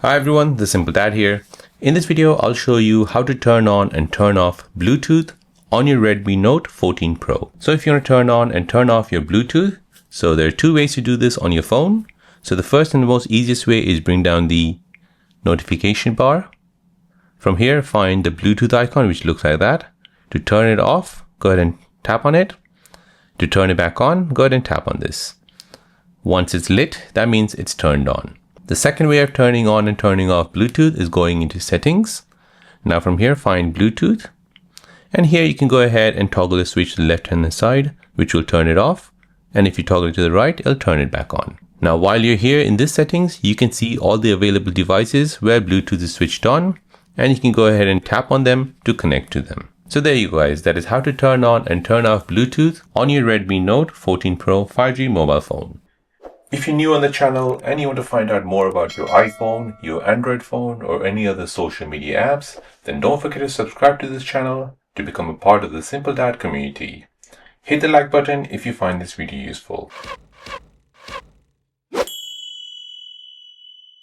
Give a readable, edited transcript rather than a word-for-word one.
Hi everyone, the Simple Dad here. In this video, I'll show you how to turn on and turn off Bluetooth on your Redmi Note 14 Pro. So if you want to turn on and turn off your Bluetooth, so there are two ways to do this on your phone. So the first and the most easiest way is bring down the notification bar. From here, find the Bluetooth icon, which looks like that. To turn it off, go ahead and tap on it. To turn it back on, go ahead and tap on this. Once it's lit, that means it's turned on. The second way of turning on and turning off Bluetooth is going into settings. Now from here, find Bluetooth. And here you can go ahead and toggle the switch to the left hand side, which will turn it off. And if you toggle it to the right, it'll turn it back on. Now, while you're here in this settings, you can see all the available devices where Bluetooth is switched on, and you can go ahead and tap on them to connect to them. So there you go guys, that is how to turn on and turn off Bluetooth on your Redmi Note 14 Pro 5G mobile phone. If you're new on the channel and you want to find out more about your iPhone, your Android phone, or any other social media apps, then don't forget to subscribe to this channel to become a part of the Simple Dad community. Hit the like button if you find this video useful.